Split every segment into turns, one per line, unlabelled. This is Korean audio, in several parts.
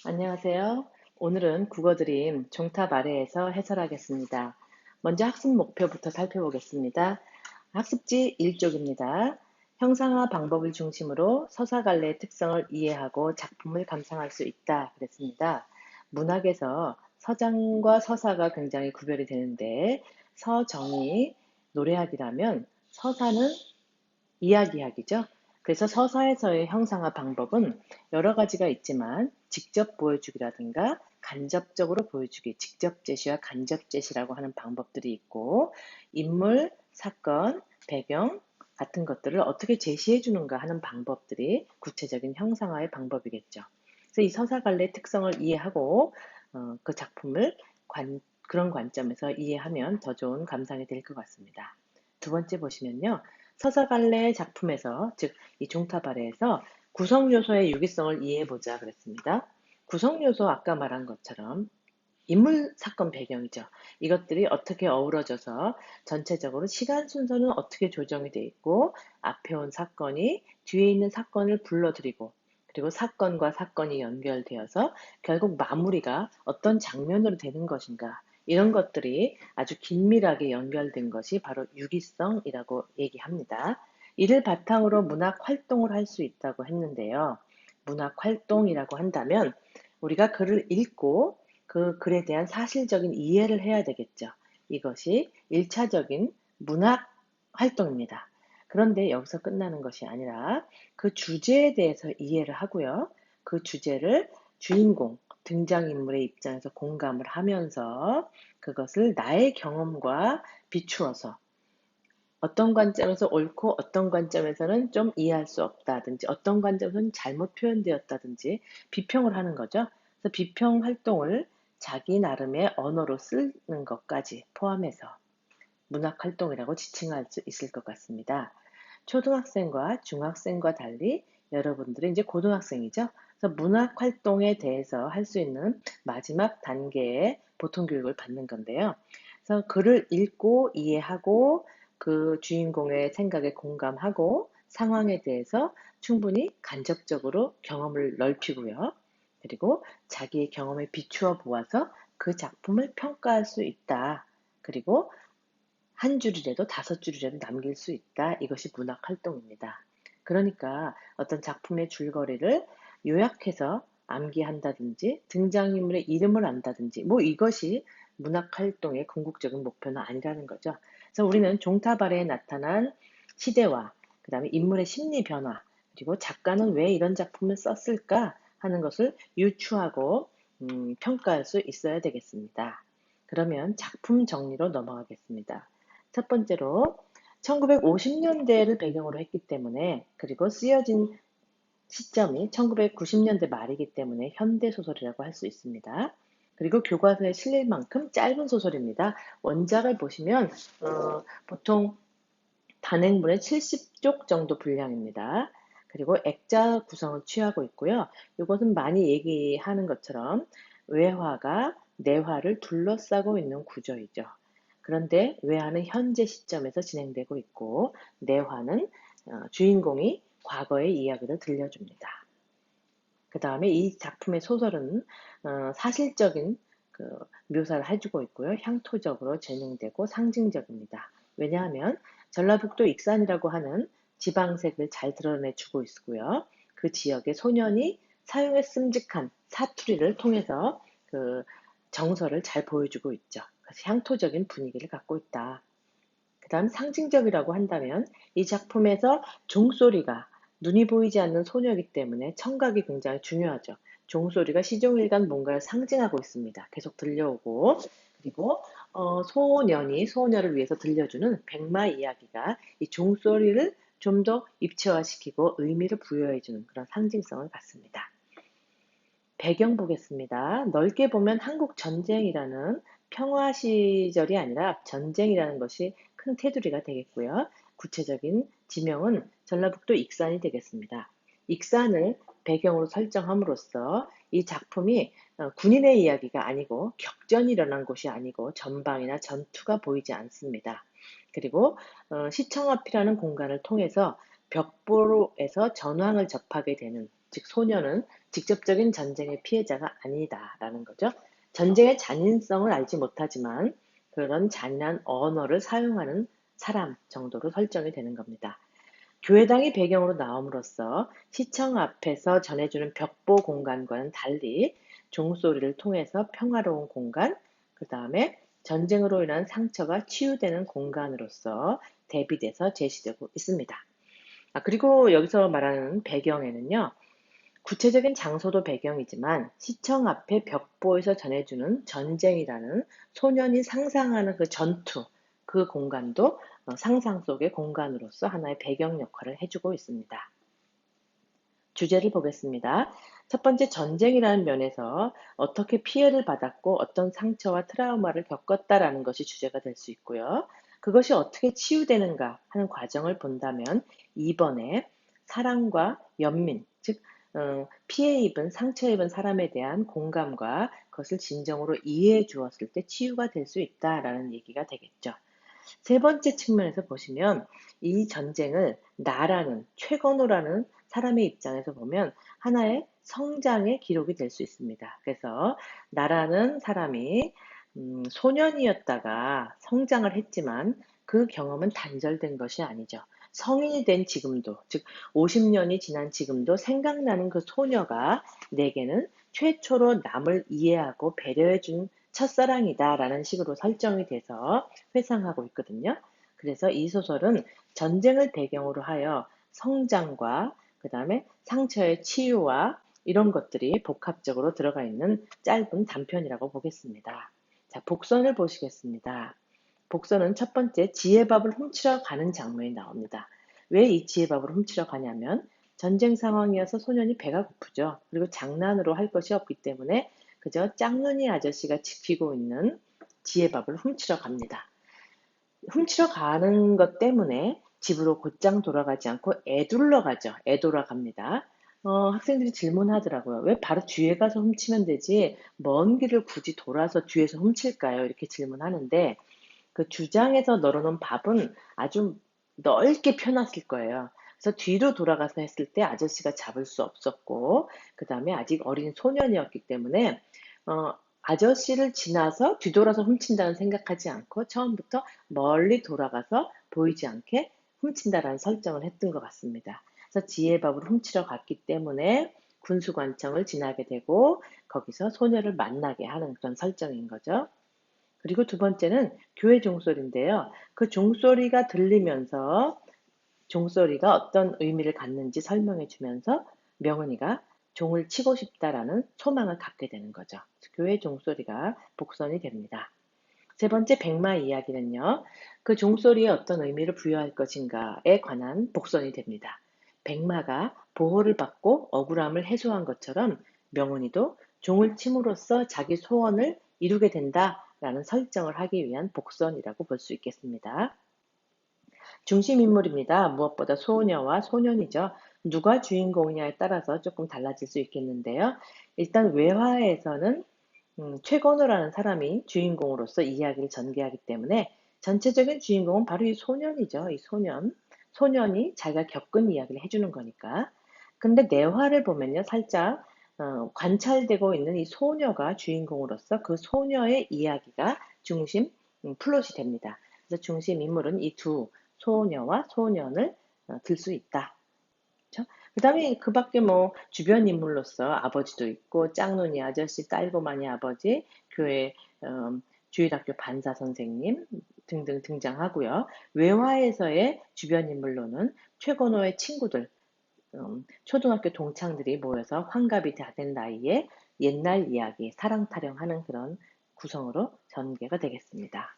안녕하세요. 오늘은 국어 드림 종탑 아래에서 해설하겠습니다. 먼저 학습 목표부터 살펴보겠습니다. 학습지 1쪽입니다. 형상화 방법을 중심으로 서사갈래의 특성을 이해하고 작품을 감상할 수 있다 그랬습니다. 문학에서 서장과 서사가 굉장히 구별이 되는데 서정이 노래하기라면 서사는 이야기하기죠. 그래서 서사에서의 형상화 방법은 여러 가지가 있지만 직접 보여주기라든가 간접적으로 보여주기, 직접 제시와 간접 제시라고 하는 방법들이 있고 인물, 사건, 배경 같은 것들을 어떻게 제시해 주는가 하는 방법들이 구체적인 형상화의 방법이겠죠. 그래서 이 서사갈래의 특성을 이해하고 그 작품을 그런 관점에서 이해하면 더 좋은 감상이 될 것 같습니다. 두 번째 보시면요. 서사갈래 작품에서, 즉, 이 종탑 아래에서 구성 요소의 유기성을 이해해보자 그랬습니다. 구성 요소 아까 말한 것처럼 인물, 사건, 배경이죠. 이것들이 어떻게 어우러져서 전체적으로 시간 순서는 어떻게 조정이 되어 있고 앞에 온 사건이 뒤에 있는 사건을 불러들이고 그리고 사건과 사건이 연결되어서 결국 마무리가 어떤 장면으로 되는 것인가 이런 것들이 아주 긴밀하게 연결된 것이 바로 유기성이라고 얘기합니다. 이를 바탕으로 문학 활동을 할 수 있다고 했는데요. 문학 활동이라고 한다면 우리가 글을 읽고 그 글에 대한 사실적인 이해를 해야 되겠죠. 이것이 1차적인 문학 활동입니다. 그런데 여기서 끝나는 것이 아니라 그 주제에 대해서 이해를 하고요. 그 주제를 주인공, 등장인물의 입장에서 공감을 하면서 그것을 나의 경험과 비추어서 어떤 관점에서 옳고 어떤 관점에서는 좀 이해할 수 없다든지 어떤 관점에서는 잘못 표현되었다든지 비평을 하는 거죠. 그래서 비평 활동을 자기 나름의 언어로 쓰는 것까지 포함해서 문학 활동이라고 지칭할 수 있을 것 같습니다. 초등학생과 중학생과 달리 여러분들은 이제 고등학생이죠. 그래서 문학 활동에 대해서 할 수 있는 마지막 단계의 보통 교육을 받는 건데요. 그래서 글을 읽고 이해하고 그 주인공의 생각에 공감하고 상황에 대해서 충분히 간접적으로 경험을 넓히고요. 그리고 자기의 경험에 비추어 보아서 그 작품을 평가할 수 있다. 그리고 한 줄이라도 다섯 줄이라도 남길 수 있다. 이것이 문학 활동입니다. 그러니까 어떤 작품의 줄거리를 요약해서 암기한다든지 등장인물의 이름을 안다든지 뭐 이것이 문학 활동의 궁극적인 목표는 아니라는 거죠. 그래서 우리는 종탑 아래에 나타난 시대와 그다음에 인물의 심리 변화 그리고 작가는 왜 이런 작품을 썼을까 하는 것을 유추하고 평가할 수 있어야 되겠습니다. 그러면 작품 정리로 넘어가겠습니다. 첫 번째로 1950년대를 배경으로 했기 때문에 그리고 쓰여진 시점이 1990년대 말이기 때문에 현대소설이라고 할 수 있습니다. 그리고 교과서에 실릴 만큼 짧은 소설입니다. 원작을 보시면 보통 단행본의 70쪽 정도 분량입니다. 그리고 액자 구성을 취하고 있고요. 이것은 많이 얘기하는 것처럼 외화가 내화를 둘러싸고 있는 구조이죠. 그런데 외화는 현재 시점에서 진행되고 있고 내화는 주인공이 과거의 이야기를 들려줍니다. 그 다음에 이 작품의 소설은 사실적인 그 묘사를 해주고 있고요. 향토적으로 진행되고 상징적입니다. 왜냐하면 전라북도 익산이라고 하는 지방색을 잘 드러내주고 있고요. 그 지역의 소년이 사용에 씀직한 사투리를 통해서 그 정서를 잘 보여주고 있죠. 그래서 향토적인 분위기를 갖고 있다. 그 다음 상징적이라고 한다면 이 작품에서 종소리가 눈이 보이지 않는 소녀이기 때문에 청각이 굉장히 중요하죠. 종소리가 시종일관 뭔가를 상징하고 있습니다. 계속 들려오고 그리고 소년이 소녀를 위해서 들려주는 백마 이야기가 이 종소리를 좀 더 입체화시키고 의미를 부여해주는 그런 상징성을 갖습니다. 배경 보겠습니다. 넓게 보면 한국 전쟁이라는 평화 시절이 아니라 전쟁이라는 것이 큰 테두리가 되겠고요. 구체적인 지명은 전라북도 익산이 되겠습니다. 익산을 배경으로 설정함으로써 이 작품이 군인의 이야기가 아니고 격전이 일어난 곳이 아니고 전방이나 전투가 보이지 않습니다. 그리고 시청 앞이라는 공간을 통해서 벽보에서 전황을 접하게 되는 즉 소녀는 직접적인 전쟁의 피해자가 아니다라는 거죠. 전쟁의 잔인성을 알지 못하지만 그런 잔인한 언어를 사용하는 사람 정도로 설정이 되는 겁니다. 교회당이 배경으로 나옴으로써 시청 앞에서 전해주는 벽보 공간과는 달리 종소리를 통해서 평화로운 공간, 그 다음에 전쟁으로 인한 상처가 치유되는 공간으로서 대비돼서 제시되고 있습니다. 그리고 여기서 말하는 배경에는요, 구체적인 장소도 배경이지만 시청 앞에 벽보에서 전해주는 전쟁이라는 소년이 상상하는 그 전투, 그 공간도 상상 속의 공간으로서 하나의 배경 역할을 해주고 있습니다. 주제를 보겠습니다. 첫 번째 전쟁이라는 면에서 어떻게 피해를 받았고 어떤 상처와 트라우마를 겪었다라는 것이 주제가 될 수 있고요. 그것이 어떻게 치유되는가 하는 과정을 본다면 2번에 사랑과 연민, 즉 피해 입은 상처 입은 사람에 대한 공감과 그것을 진정으로 이해해 주었을 때 치유가 될 수 있다라는 얘기가 되겠죠. 세 번째 측면에서 보시면 이 전쟁을 나라는 최건호라는 사람의 입장에서 보면 하나의 성장의 기록이 될 수 있습니다. 그래서 나라는 사람이 소년이었다가 성장을 했지만 그 경험은 단절된 것이 아니죠. 성인이 된 지금도, 즉 50년이 지난 지금도 생각나는 그 소녀가 내게는 최초로 남을 이해하고 배려해 준 첫사랑이다라는 식으로 설정이 돼서 회상하고 있거든요. 그래서 이 소설은 전쟁을 배경으로 하여 성장과 그 다음에 상처의 치유와 이런 것들이 복합적으로 들어가 있는 짧은 단편이라고 보겠습니다. 자, 복선을 보시겠습니다. 복선은 첫 번째 지혜밥을 훔치러 가는 장면이 나옵니다. 왜 이 지혜밥을 훔치러 가냐면 전쟁 상황이어서 소년이 배가 고프죠. 그리고 장난으로 할 것이 없기 때문에 그저 짝눈이 아저씨가 지키고 있는 지혜밥을 훔치러 갑니다. 훔치러 가는 것 때문에 집으로 곧장 돌아가지 않고 애둘러 가죠. 애돌아 갑니다. 학생들이 질문하더라고요. 왜 바로 뒤에 가서 훔치면 되지? 먼 길을 굳이 돌아서 뒤에서 훔칠까요? 이렇게 질문하는데 그 주장에서 널어놓은 밥은 아주 넓게 펴놨을 거예요. 그래서 뒤로 돌아가서 했을 때 아저씨가 잡을 수 없었고, 그 다음에 아직 어린 소년이었기 때문에, 아저씨를 지나서 뒤돌아서 훔친다는 생각하지 않고 처음부터 멀리 돌아가서 보이지 않게 훔친다라는 설정을 했던 것 같습니다. 그래서 지혜밥을 훔치러 갔기 때문에 군수관청을 지나게 되고 거기서 소녀를 만나게 하는 그런 설정인 거죠. 그리고 두 번째는 교회 종소리인데요. 그 종소리가 들리면서 종소리가 어떤 의미를 갖는지 설명해 주면서 명은이가 종을 치고 싶다라는 소망을 갖게 되는 거죠. 교회 종소리가 복선이 됩니다. 세 번째 백마 이야기는요. 그 종소리에 어떤 의미를 부여할 것인가에 관한 복선이 됩니다. 백마가 보호를 받고 억울함을 해소한 것처럼 명훈이도 종을 침으로써 자기 소원을 이루게 된다라는 설정을 하기 위한 복선이라고 볼 수 있겠습니다. 중심 인물입니다. 무엇보다 소녀와 소년이죠. 누가 주인공이냐에 따라서 조금 달라질 수 있겠는데요. 일단 외화에서는 최건우라는 사람이 주인공으로서 이야기를 전개하기 때문에 전체적인 주인공은 바로 이 소년이죠. 이 소년. 소년이 자기가 겪은 이야기를 해주는 거니까. 근데 내화를 보면요. 살짝 관찰되고 있는 이 소녀가 주인공으로서 그 소녀의 이야기가 중심 플롯이 됩니다. 그래서 중심 인물은 이 두 소녀와 소년을 들 수 있다. 그 다음에 그 밖에 뭐 주변 인물로서 아버지도 있고 짝눈이 아저씨, 딸고마니 아버지, 교회 주일학교 반사 선생님 등등 등장하고요. 외화에서의 주변 인물로는 최건호의 친구들, 초등학교 동창들이 모여서 환갑이 다 된 나이에 옛날 이야기, 사랑 타령하는 그런 구성으로 전개가 되겠습니다.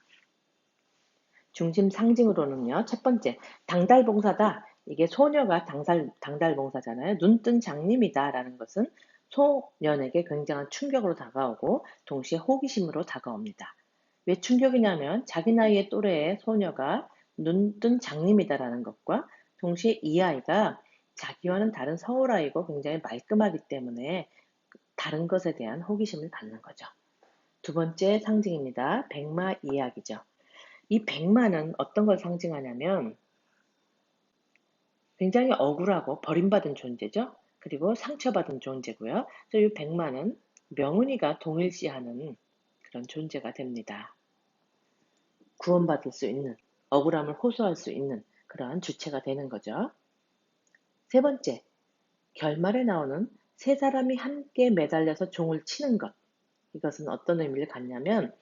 중심 상징으로는요. 첫 번째, 당달봉사다. 이게 소녀가 당달봉사잖아요. 눈뜬 장님이다라는 것은 소년에게 굉장한 충격으로 다가오고 동시에 호기심으로 다가옵니다. 왜 충격이냐면 자기 나이의 또래의 소녀가 눈뜬 장님이다라는 것과 동시에 이 아이가 자기와는 다른 서울 아이고 굉장히 말끔하기 때문에 다른 것에 대한 호기심을 갖는 거죠. 두 번째 상징입니다. 백마 이야기죠. 이 백마는 어떤 걸 상징하냐면 굉장히 억울하고 버림받은 존재죠. 그리고 상처받은 존재고요. 이 백마는 명은이가 동일시하는 그런 존재가 됩니다. 구원받을 수 있는, 억울함을 호소할 수 있는 그러한 주체가 되는 거죠. 세 번째, 결말에 나오는 세 사람이 함께 매달려서 종을 치는 것. 이것은 어떤 의미를 갖냐면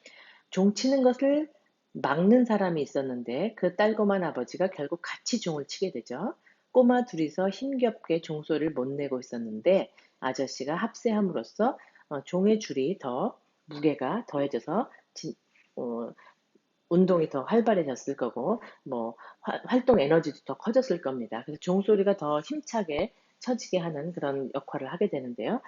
종 치는 것을 막는 사람이 있었는데 그 딸고만 아버지가 결국 같이 종을 치게 되죠. 꼬마 둘이서 힘겹게 종소리를 못 내고 있었는데 아저씨가 합세함으로써 종의 줄이 더 무게가 더해져서 어, 운동이 더 활발해졌을 거고 활동 에너지도 더 커졌을 겁니다. 그래서 종소리가 더 힘차게 쳐지게 하는 그런 역할을 하게 되는데요.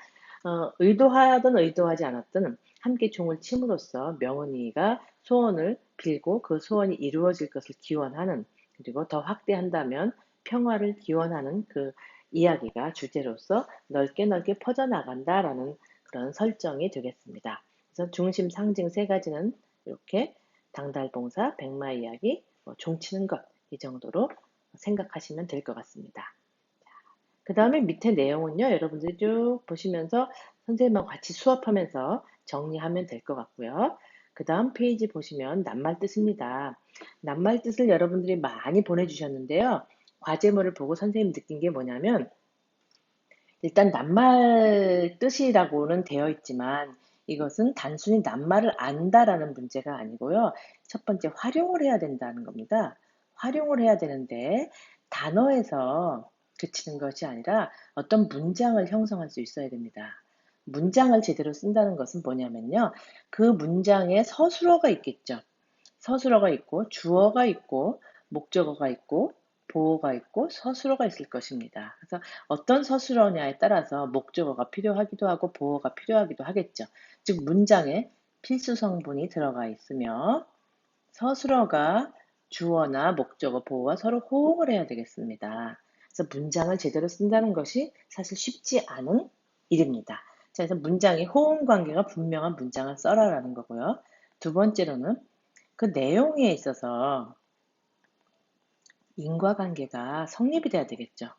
의도하든 의도하지 않았든 함께 종을 침으로써 명은이가 소원을 빌고 그 소원이 이루어질 것을 기원하는, 그리고 더 확대한다면 평화를 기원하는 그 이야기가 주제로서 넓게 넓게 퍼져나간다라는 그런 설정이 되겠습니다. 그래서 중심 상징 세 가지는 이렇게 당달봉사, 백마 이야기, 종 치는 것, 이 정도로 생각하시면 될 것 같습니다. 그 다음에 밑에 내용은요, 여러분들이 쭉 보시면서 선생님하고 같이 수업하면서 정리하면 될 것 같고요. 그 다음 페이지 보시면 낱말 뜻입니다. 낱말 뜻을 여러분들이 많이 보내주셨는데요. 과제물을 보고 선생님 느낀 게 뭐냐면, 일단 낱말 뜻이라고는 되어 있지만 이것은 단순히 낱말을 안다라는 문제가 아니고요. 첫 번째 활용을 해야 된다는 겁니다. 활용을 해야 되는데 단어에서 그치는 것이 아니라 어떤 문장을 형성할 수 있어야 됩니다. 문장을 제대로 쓴다는 것은 뭐냐면요. 그 문장에 서술어가 있겠죠. 서술어가 있고 주어가 있고 목적어가 있고 보어가 있고 서술어가 있을 것입니다. 그래서 어떤 서술어냐에 따라서 목적어가 필요하기도 하고 보어가 필요하기도 하겠죠. 즉 문장에 필수 성분이 들어가 있으며 서술어가 주어나 목적어, 보어와 서로 호응을 해야 되겠습니다. 그래서 문장을 제대로 쓴다는 것이 사실 쉽지 않은 일입니다. 자, 그래서 문장이 호응 관계가 분명한 문장을 써라라는 거고요. 두 번째로는 그 내용에 있어서 인과관계가 성립이 돼야 되겠죠.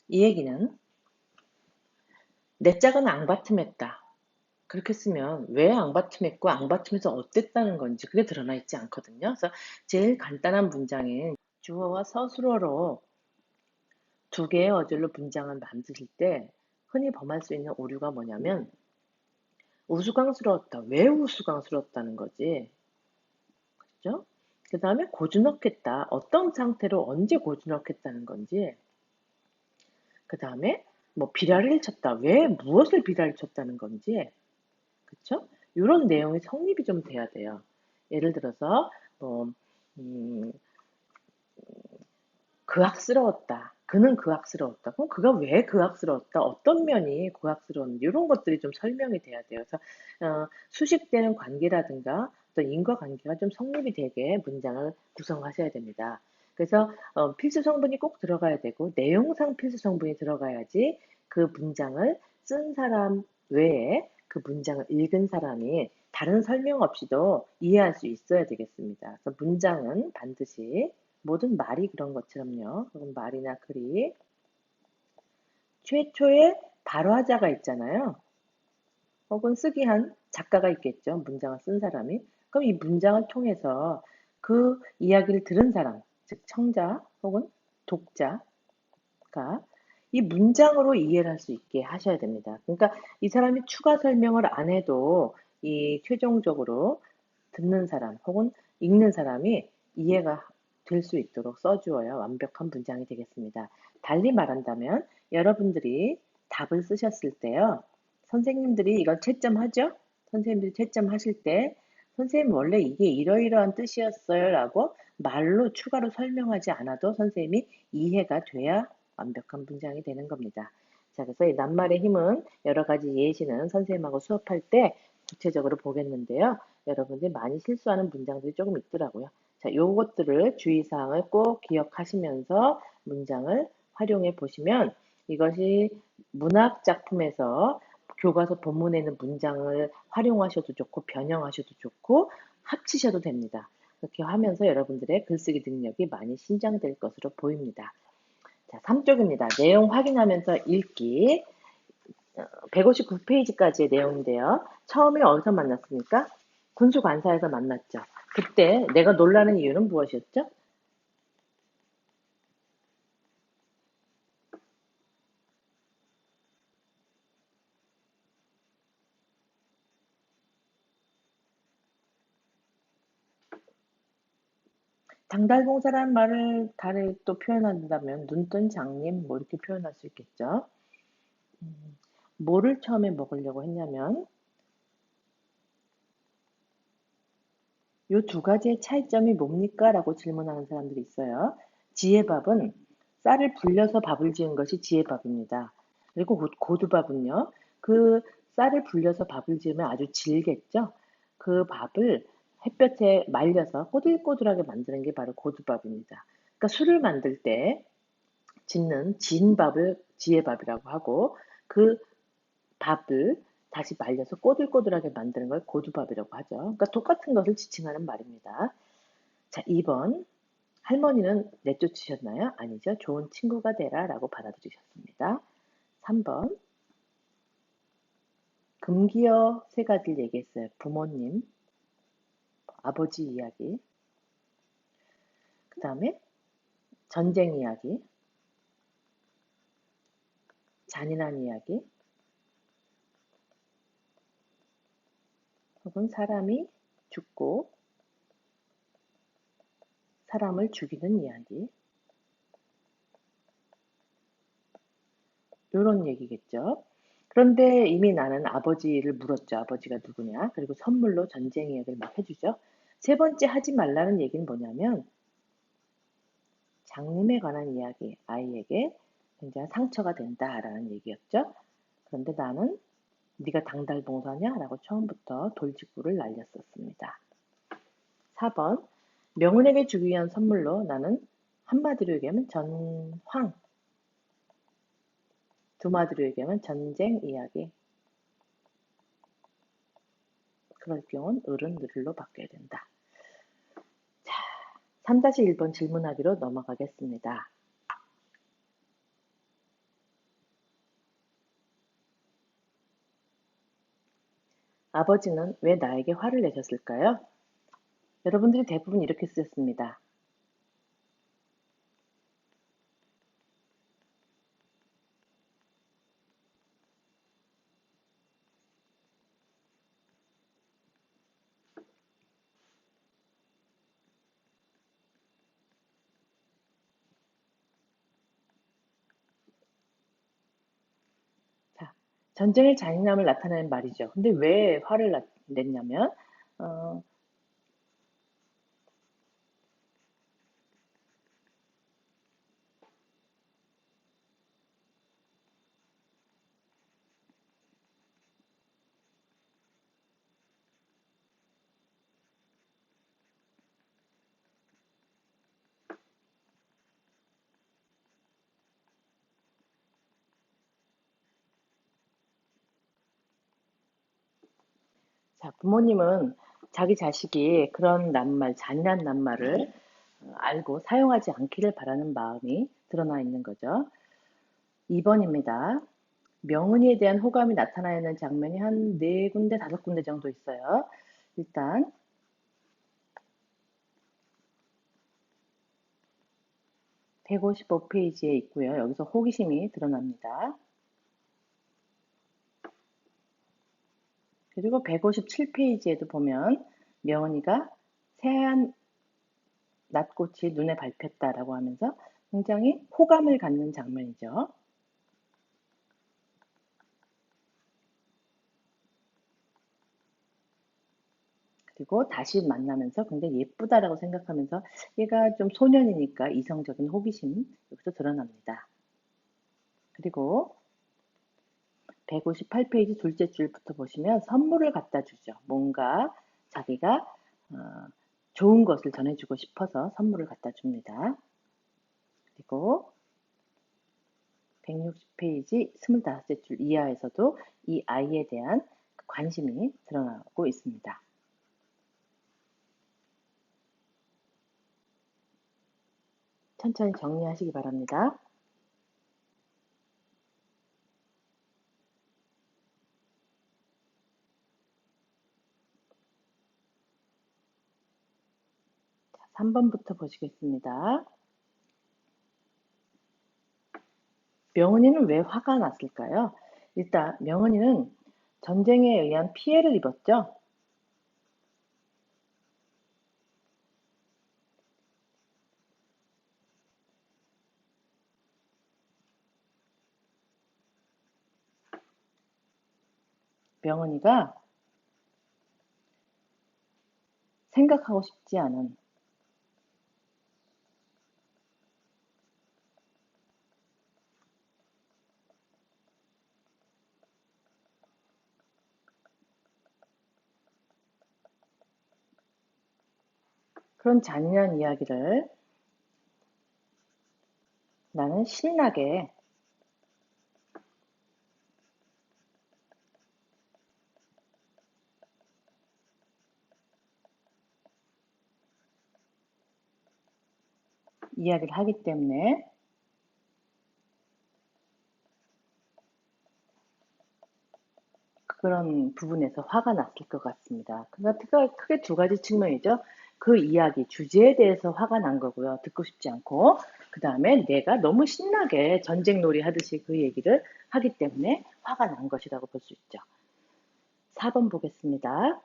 이 얘기는 내 짝은 앙바틈했다. 그렇게 쓰면 왜 앙바틈했고 앙바틈해서 어땠다는 건지 그게 드러나 있지 않거든요. 그래서 제일 간단한 문장인 주어와 서술어로 두 개의 어절로 문장을 만드실 때 흔히 범할 수 있는 오류가 뭐냐면 우스꽝스러웠다. 왜 우스꽝스러웠다는 거지? 그죠? 그 다음에 고즈넉했다. 어떤 상태로 언제 고즈넉했다는 건지. 그 다음에 비라를 쳤다. 왜 무엇을 비라를 쳤다는 건지. 그쵸? 이런 내용이 성립이 좀 돼야 돼요. 예를 들어서 뭐, 음, 그악스러웠다. 그는 그악스러웠다. 그럼 그가 왜 그악스러웠다? 어떤 면이 그악스러웠는지 이런 것들이 좀 설명이 돼야 돼요. 그래서 수식되는 관계라든가 또 인과관계가 좀 성립이 되게 문장을 구성하셔야 됩니다. 그래서 필수 성분이 꼭 들어가야 되고 내용상 필수 성분이 들어가야지 그 문장을 쓴 사람 외에 그 문장을 읽은 사람이 다른 설명 없이도 이해할 수 있어야 되겠습니다. 그래서 문장은 반드시 모든 말이 그런 것처럼요. 혹은 말이나 글이 최초의 발화자가 있잖아요. 혹은 쓰기 한 작가가 있겠죠. 문장을 쓴 사람이. 그럼 이 문장을 통해서 그 이야기를 들은 사람, 즉 청자 혹은 독자가 이 문장으로 이해를 할 수 있게 하셔야 됩니다. 그러니까 이 사람이 추가 설명을 안 해도 이 최종적으로 듣는 사람 혹은 읽는 사람이 이해가 될 수 있도록 써주어야 완벽한 문장이 되겠습니다. 달리 말한다면 여러분들이 답을 쓰셨을 때요. 선생님들이 이걸 채점하죠? 선생님들이 채점하실 때 선생님 원래 이게 이러이러한 뜻이었어요 라고 말로 추가로 설명하지 않아도 선생님이 이해가 돼야 완벽한 문장이 되는 겁니다. 자, 그래서 이 낱말의 힘은 여러 가지 예시는 선생님하고 수업할 때 구체적으로 보겠는데요. 여러분들이 많이 실수하는 문장들이 조금 있더라고요. 자, 요것들을 주의사항을 꼭 기억하시면서 문장을 활용해 보시면 이것이 문학 작품에서 교과서 본문에 있는 문장을 활용하셔도 좋고 변형하셔도 좋고 합치셔도 됩니다. 그렇게 하면서 여러분들의 글쓰기 능력이 많이 신장될 것으로 보입니다. 자, 3쪽입니다. 내용 확인하면서 읽기. 159페이지까지의 내용인데요. 처음에 어디서 만났습니까? 군수관사에서 만났죠. 그때 내가 놀라는 이유는 무엇이었죠? 당달봉사라는 말을 다르게 또 표현한다면 눈뜬 장님 뭐 이렇게 표현할 수 있겠죠. 뭐를 처음에 먹으려고 했냐면 이 두 가지의 차이점이 뭡니까? 라고 질문하는 사람들이 있어요. 지혜밥은 쌀을 불려서 밥을 지은 것이 지혜밥입니다. 그리고 고두밥은요. 그 쌀을 불려서 밥을 지으면 아주 질겠죠. 그 밥을 햇볕에 말려서 꼬들꼬들하게 만드는 게 바로 고두밥입니다. 그러니까 술을 만들 때 짓는 진 밥을 지혜밥이라고 하고 그 밥을 다시 말려서 꼬들꼬들하게 만드는 걸 고두밥이라고 하죠. 그러니까 똑같은 것을 지칭하는 말입니다. 자, 2번. 할머니는 내쫓으셨나요? 아니죠. 좋은 친구가 되라 라고 받아들이셨습니다. 3번. 금기어 세 가지를 얘기했어요. 부모님, 아버지 이야기, 그 다음에 전쟁 이야기, 잔인한 이야기, 혹은 사람이 죽고 사람을 죽이는 이야기. 이런 얘기겠죠. 그런데 이미 나는 아버지를 물었죠. 아버지가 누구냐. 그리고 선물로 전쟁 이야기를 막 해주죠. 세 번째 하지 말라는 얘기는 뭐냐면 장님에 관한 이야기, 아이에게 굉장히 상처가 된다라는 얘기였죠. 그런데 나는 네가 당달봉사냐? 라고 처음부터 돌직구를 날렸었습니다. 4번. 명은에게 주기 위한 선물로 나는 한마디로 얘기하면 전황, 두마디로 얘기하면 전쟁 이야기. 그럴 경우는 을은 늘로 바뀌어야 된다. 자, 3-1번 질문하기로 넘어가겠습니다. 아버지는 왜 나에게 화를 내셨을까요? 여러분들이 대부분 이렇게 쓰셨습니다. 자, 전쟁의 잔인함을 나타내는 말이죠. 근데 왜 화를 냈냐면 자, 부모님은 자기 자식이 그런 낱말, 잔인한 낱말을 알고 사용하지 않기를 바라는 마음이 드러나 있는 거죠. 2번입니다. 명은이에 대한 호감이 나타나 있는 장면이 한 4군데, 5군데 정도 있어요. 일단 155페이지에 있고요. 여기서 호기심이 드러납니다. 그리고 157페이지에도 보면 명은이가 새하얀 낫꽃이 눈에 밟혔다라고 하면서 굉장히 호감을 갖는 장면이죠. 그리고 다시 만나면서 굉장히 예쁘다라고 생각하면서 얘가 좀 소년이니까 이성적인 호기심 여기서 드러납니다. 그리고 158페이지 둘째 줄부터 보시면 선물을 갖다 주죠. 뭔가 자기가 좋은 것을 전해주고 싶어서 선물을 갖다 줍니다. 그리고 160페이지 25째 줄 이하에서도 이 아이에 대한 관심이 드러나고 있습니다. 천천히 정리하시기 바랍니다. 자, 3번부터 보시겠습니다. 명은이는 왜 화가 났을까요? 일단 명은이는 전쟁에 의한 피해를 입었죠. 명은이가 생각하고 싶지 않은 그런 잔인한 이야기를 나는 신나게 이야기를 하기 때문에 그런 부분에서 화가 났을 것 같습니다. 그러니까 크게 두 가지 측면이죠. 그 이야기, 주제에 대해서 화가 난 거고요. 듣고 싶지 않고. 그 다음에 내가 너무 신나게 전쟁놀이 하듯이 그 얘기를 하기 때문에 화가 난 것이라고 볼 수 있죠. 4번 보겠습니다.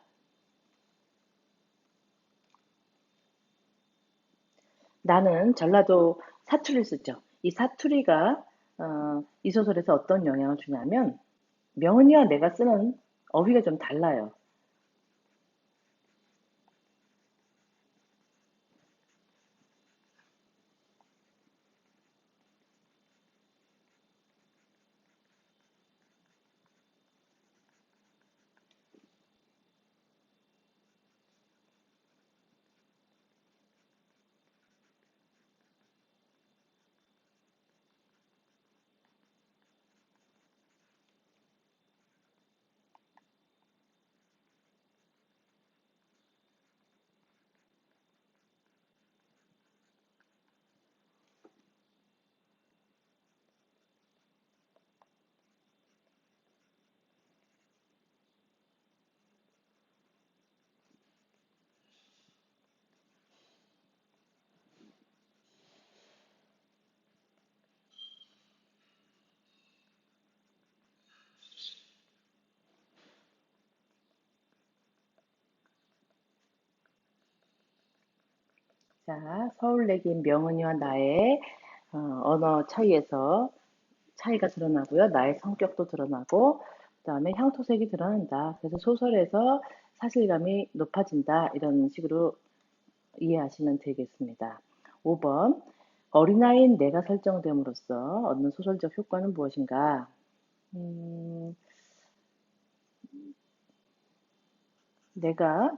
나는 전라도 사투리를 쓰죠. 이 사투리가 이 소설에서 어떤 영향을 주냐면 명은이와 내가 쓰는 어휘가 좀 달라요. 자, 서울내기인 명은이와 나의 언어 차이에서 차이가 드러나고요. 나의 성격도 드러나고, 그다음에 향토색이 드러난다. 그래서 소설에서 사실감이 높아진다. 이런 식으로 이해하시면 되겠습니다. 5번. 어린아이인 내가 설정됨으로써 얻는 소설적 효과는 무엇인가? 음, 내가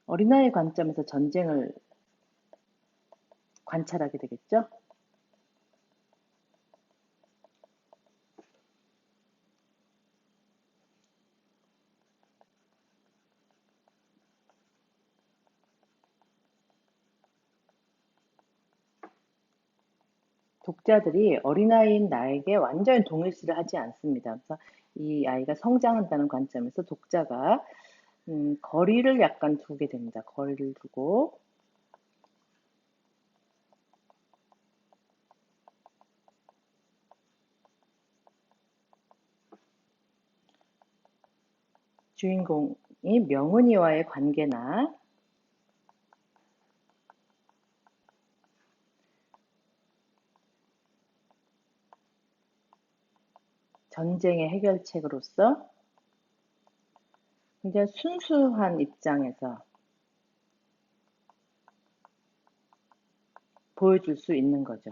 어린아이의 관점에서 전쟁을 관찰하게 되겠죠? 독자들이 어린아이인 나에게 완전히 동일시를 하지 않습니다. 그래서 이 아이가 성장한다는 관점에서 독자가 거리를 약간 두게 됩니다. 거리를 두고 주인공이 명은이와의 관계나 전쟁의 해결책으로서 굉장히 순수한 입장에서 보여줄 수 있는 거죠.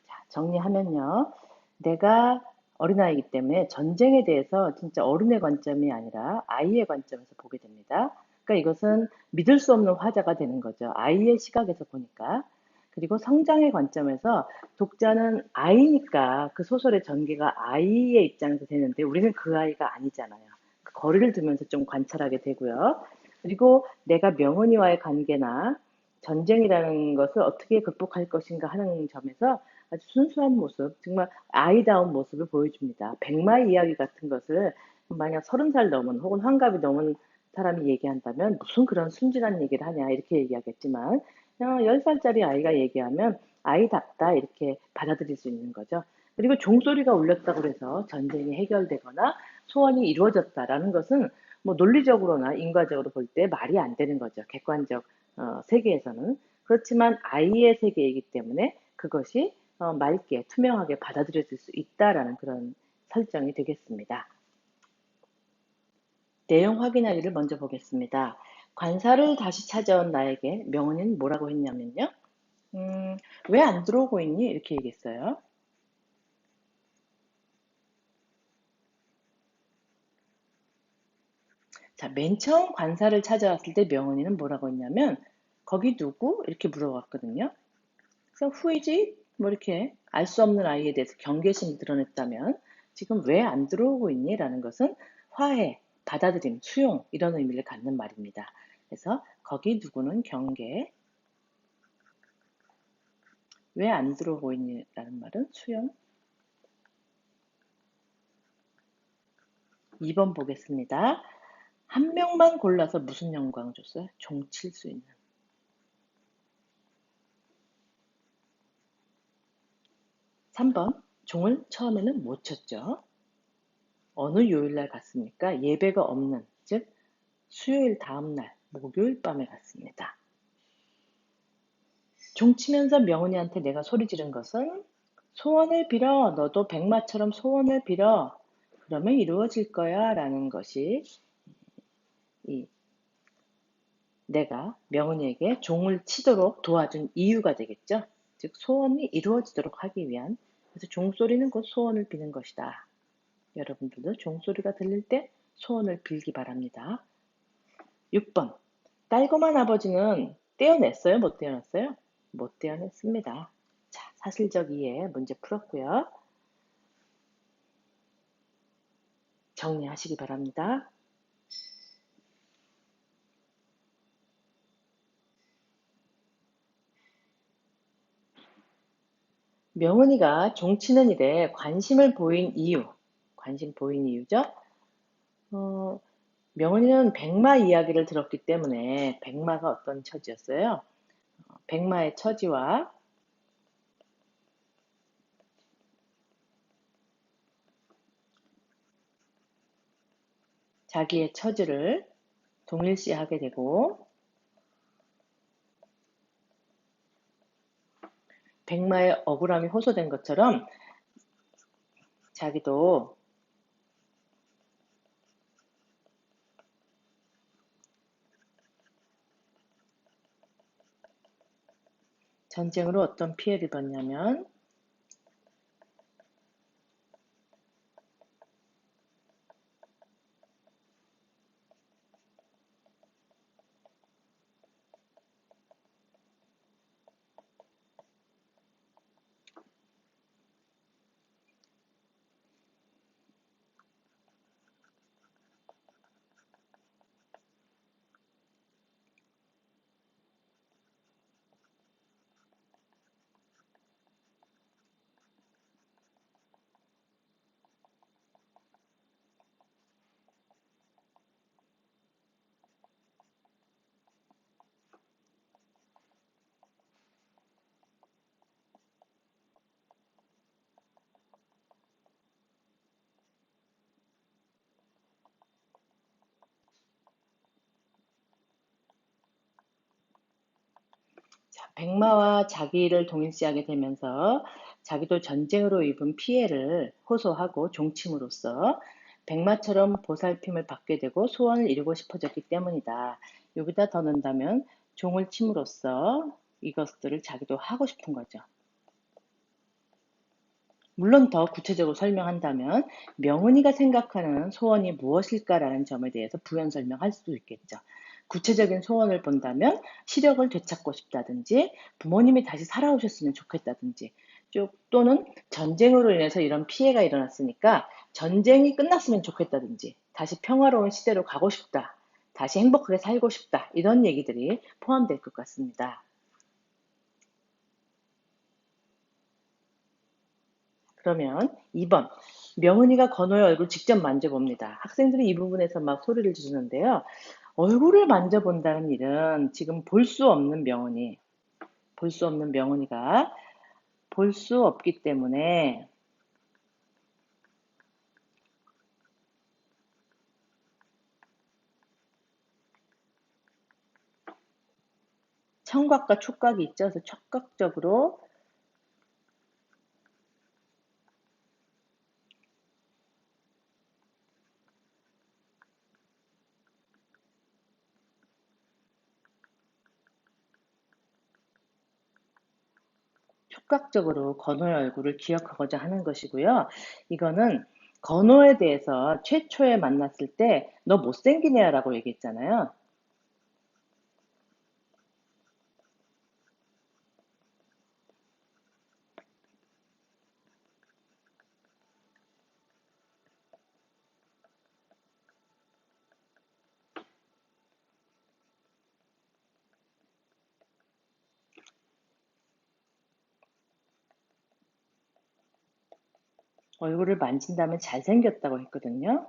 자, 정리하면요. 내가 어린아이이기 때문에 전쟁에 대해서 진짜 어른의 관점이 아니라 아이의 관점에서 보게 됩니다. 그러니까 이것은 믿을 수 없는 화자가 되는 거죠. 아이의 시각에서 보니까. 그리고 성장의 관점에서 독자는 아이니까 그 소설의 전개가 아이의 입장에서 되는데 우리는 그 아이가 아니잖아요. 그 거리를 두면서 좀 관찰하게 되고요. 그리고 내가 명은이와의 관계나 전쟁이라는 것을 어떻게 극복할 것인가 하는 점에서 아주 순수한 모습, 정말 아이다운 모습을 보여줍니다. 백마의 이야기 같은 것을 만약 30살 넘은 혹은 환갑이 넘은 사람이 얘기한다면 무슨 그런 순진한 얘기를 하냐 이렇게 얘기하겠지만 10살짜리 아이가 얘기하면 아이답다 이렇게 받아들일 수 있는 거죠. 그리고 종소리가 울렸다고 해서 전쟁이 해결되거나 소원이 이루어졌다라는 것은 뭐 논리적으로나 인과적으로 볼 때 말이 안 되는 거죠. 객관적 세계에서는. 그렇지만 아이의 세계이기 때문에 그것이 맑게 투명하게 받아들여질 수 있다라는 그런 설정이 되겠습니다. 내용 확인하기를 먼저 보겠습니다. 관사를 다시 찾아온 나에게 명은이는 뭐라고 했냐면요. 왜 안 들어오고 있니? 이렇게 얘기했어요. 자, 맨 처음 관사를 찾아왔을 때 명은이는 뭐라고 했냐면 거기 누구? 이렇게 물어봤거든요. 그래서 후이지? 뭐 이렇게 알 수 없는 아이에 대해서 경계심을 드러냈다면 지금 왜 안 들어오고 있니? 라는 것은 화해, 받아들임, 수용 이런 의미를 갖는 말입니다. 그래서 거기 누구는 경계, 왜 안 들어오고 있니? 라는 말은 수용. 2번 보겠습니다. 한 명만 골라서 무슨 영광을 줬어요? 종 칠 수 있는. 3번 종을 처음에는 못 쳤죠. 어느 요일날 갔습니까? 예배가 없는, 즉 수요일 다음날 목요일 밤에 갔습니다. 종 치면서 명은이한테 내가 소리 지른 것은 소원을 빌어. 너도 백마처럼 소원을 빌어. 그러면 이루어질 거야. 라는 것이 이 내가 명은이에게 종을 치도록 도와준 이유가 되겠죠. 즉 소원이 이루어지도록 하기 위한. 그래서 종소리는 곧 소원을 비는 것이다. 여러분들도 종소리가 들릴 때 소원을 빌기 바랍니다. 6번 딸고만 아버지는 떼어냈어요? 못 떼어냈어요? 못 떼어냈습니다. 자, 사실적 이해 문제 풀었고요. 정리하시기 바랍니다. 명은이가 종치는 일에 관심을 보인 이유, 관심 보인 이유죠. 명은이는 백마 이야기를 들었기 때문에 백마가 어떤 처지였어요? 백마의 처지와 자기의 처지를 동일시하게 되고 백마의 억울함이 호소된 것처럼 자기도 전쟁으로 어떤 피해를 입었냐면 백마와 자기를 동일시하게 되면서 자기도 전쟁으로 입은 피해를 호소하고 종침으로써 백마처럼 보살핌을 받게 되고 소원을 이루고 싶어졌기 때문이다. 여기다 더 넣는다면 종을 침으로써 이것들을 자기도 하고 싶은 거죠. 물론 더 구체적으로 설명한다면 명은이가 생각하는 소원이 무엇일까라는 점에 대해서 부연 설명할 수도 있겠죠. 구체적인 소원을 본다면 시력을 되찾고 싶다든지 부모님이 다시 살아오셨으면 좋겠다든지 또는 전쟁으로 인해서 이런 피해가 일어났으니까 전쟁이 끝났으면 좋겠다든지 다시 평화로운 시대로 가고 싶다. 다시 행복하게 살고 싶다. 이런 얘기들이 포함될 것 같습니다. 그러면 2번. 명은이가 건호의 얼굴 직접 만져봅니다. 학생들이 이 부분에서 막 소리를 지르는데요. 얼굴을 만져본다는 일은 지금 볼 수 없는 명은이, 볼 수 없는 명은이가 볼 수 없기 때문에 청각과 촉각이 있죠. 그래서 촉각적으로 건호의 얼굴을 기억하고자 하는 것이고요. 이거는 건호에 대해서 최초에 만났을 때 너 못생긴 애야라고 얘기했잖아요. 얼굴을 만진다면 잘생겼다고 했거든요.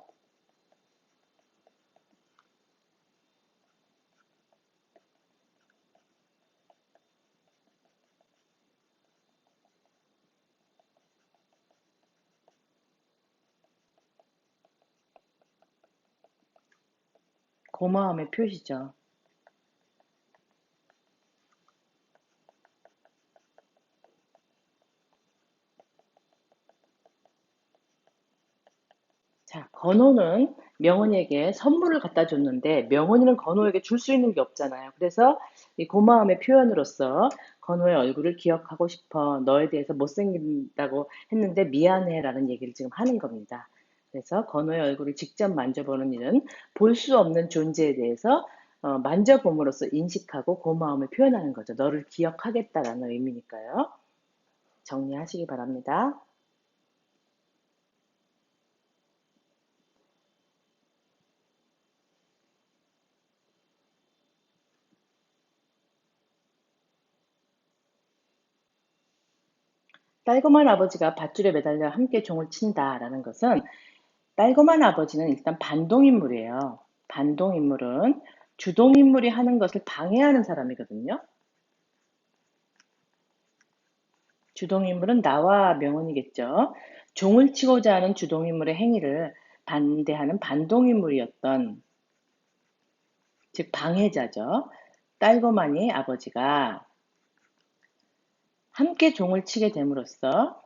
고마움의 표시죠. 자, 건호는 명훈이에게 선물을 갖다 줬는데 명훈이는 건호에게 줄 수 있는 게 없잖아요. 그래서 이 고마움의 표현으로서 건호의 얼굴을 기억하고 싶어. 너에 대해서 못생긴다고 했는데 미안해라는 얘기를 지금 하는 겁니다. 그래서 건호의 얼굴을 직접 만져보는 일은 볼 수 없는 존재에 대해서 만져봄으로써 인식하고 고마움을 표현하는 거죠. 너를 기억하겠다라는 의미니까요. 정리하시기 바랍니다. 딸검한 아버지가 밧줄에 매달려 함께 종을 친다라는 것은 딸검한 아버지는 일단 반동인물이에요. 반동인물은 주동인물이 하는 것을 방해하는 사람이거든요. 주동인물은 나와 명은이겠죠. 종을 치고자 하는 주동인물의 행위를 반대하는 반동인물이었던, 즉 방해자죠. 딸검한이 아버지가 함께 종을 치게 됨으로써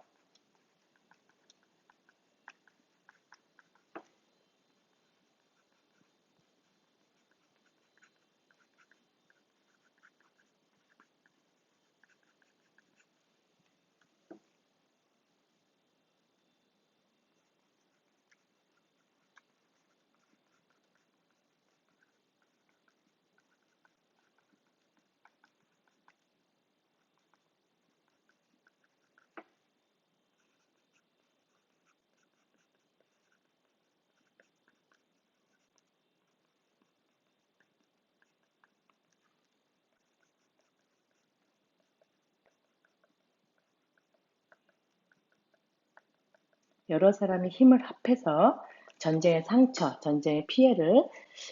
여러 사람이 힘을 합해서 전쟁의 상처, 전쟁의 피해를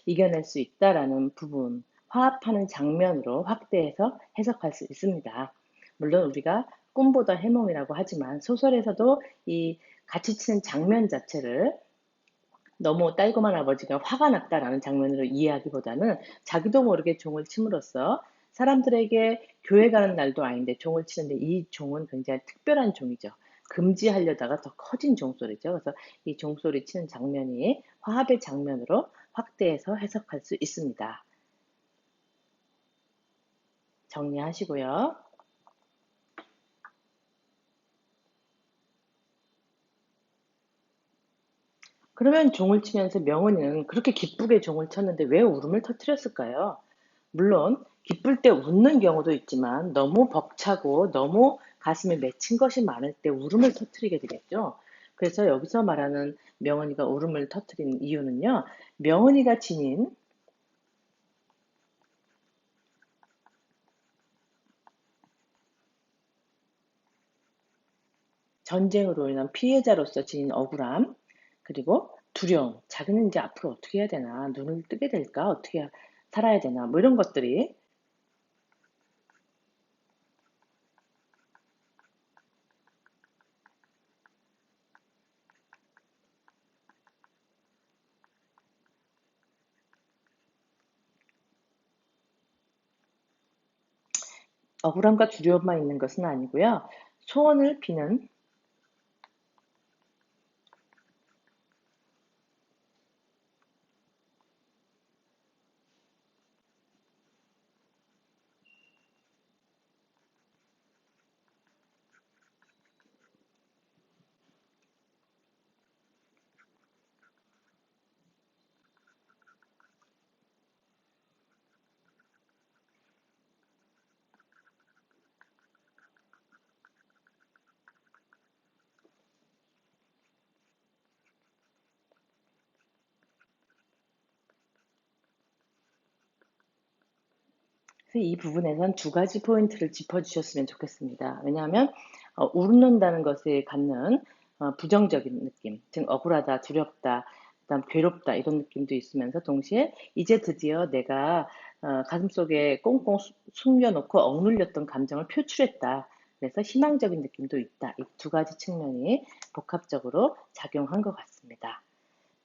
이겨낼 수 있다라는 부분, 화합하는 장면으로 확대해서 해석할 수 있습니다. 물론 우리가 꿈보다 해몽이라고 하지만 소설에서도 이 같이 치는 장면 자체를 너무 딸검한 아버지가 화가 났다라는 장면으로 이해하기보다는 자기도 모르게 종을 침으로써 사람들에게 교회 가는 날도 아닌데 종을 치는데 이 종은 굉장히 특별한 종이죠. 금지하려다가 더 커진 종소리죠. 그래서 이 종소리 치는 장면이 화합의 장면으로 확대해서 해석할 수 있습니다. 정리하시고요. 그러면 종을 치면서 명은이는 그렇게 기쁘게 종을 쳤는데 왜 울음을 터뜨렸을까요? 물론 기쁠 때 웃는 경우도 있지만 너무 벅차고 너무 가슴에 맺힌 것이 많을 때 울음을 터뜨리게 되겠죠. 그래서 여기서 말하는 명은이가 울음을 터뜨린 이유는요. 명은이가 지닌 전쟁으로 인한 피해자로서 지닌 억울함, 그리고 두려움, 자기는 이제 앞으로 어떻게 해야 되나, 눈을 뜨게 될까, 어떻게 살아야 되나, 뭐 이런 것들이 억울함과 두려움만 있는 것은 아니고요. 소원을 비는 이 부분에선 두 가지 포인트를 짚어주셨으면 좋겠습니다. 왜냐하면 웃는다는 것에 갖는 부정적인 느낌, 즉 억울하다, 두렵다, 그다음 괴롭다 이런 느낌도 있으면서 동시에 이제 드디어 내가 가슴속에 꽁꽁 숨겨놓고 억눌렸던 감정을 표출했다. 그래서 희망적인 느낌도 있다. 이 두 가지 측면이 복합적으로 작용한 것 같습니다.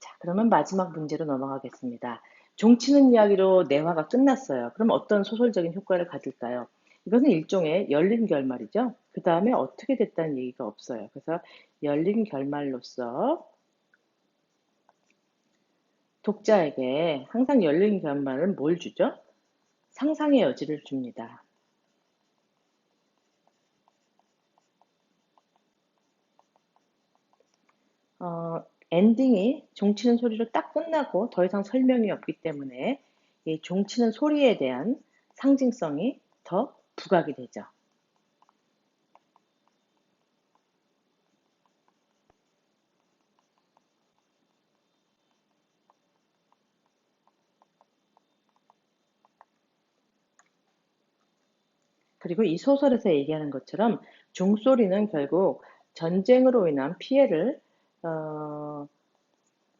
자, 그러면 마지막 문제로 넘어가겠습니다. 종치는 이야기로 내화가 끝났어요. 그럼 어떤 소설적인 효과를 가질까요? 이것은 일종의 열린 결말이죠. 그 다음에 어떻게 됐다는 얘기가 없어요. 그래서 열린 결말로서 독자에게 항상 열린 결말은 뭘 주죠? 상상의 여지를 줍니다. 어, 엔딩이 종치는 소리로 딱 끝나고 더 이상 설명이 없기 때문에 이 종치는 소리에 대한 상징성이 더 부각이 되죠. 그리고 이 소설에서 얘기하는 것처럼 종소리는 결국 전쟁으로 인한 피해를 어,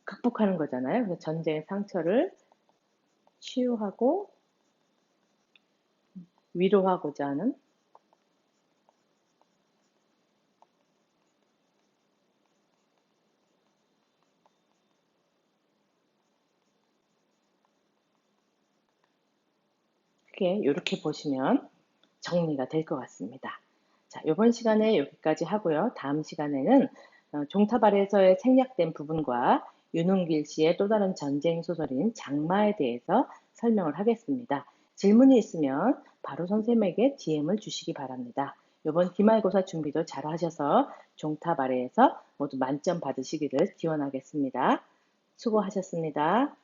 극복하는 거잖아요. 그래서 전쟁의 상처를 치유하고 위로하고자 하는 그게 이렇게 보시면 정리가 될 것 같습니다. 자, 이번 시간에 여기까지 하고요. 다음 시간에는 종탑 아래에서의 생략된 부분과 윤홍길 씨의 또 다른 전쟁 소설인 장마에 대해서 설명을 하겠습니다. 질문이 있으면 바로 선생님에게 DM을 주시기 바랍니다. 이번 기말고사 준비도 잘 하셔서 종탑 아래에서 모두 만점 받으시기를 기원하겠습니다. 수고하셨습니다.